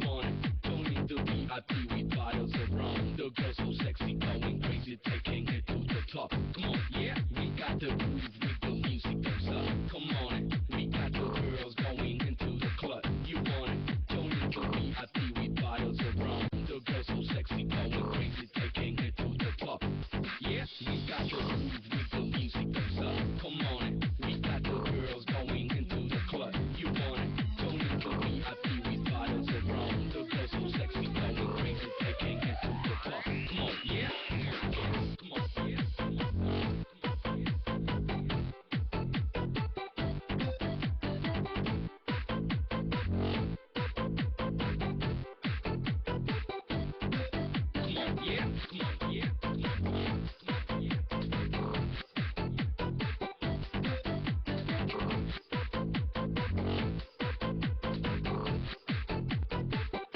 want it? Don't need the VIP with bottles of rum. The girls so sexy, going crazy, taking it to the top. Come on, yeah, we got the groove with the music goes up. Come on, we got the girls going into the club. You want it? Don't need the VIP with bottles of rum. The girls so sexy, going crazy, taking it to the top. Yeah, we got the groove with the music goes up. Come on, we got the girls going into the club. You want it? Don't need the VIP with bottles of rum. The girls so sexy, going crazy, taking it to the top. Come on, yeah, come on, yeah, come on, yeah. Come on, yeah, come on.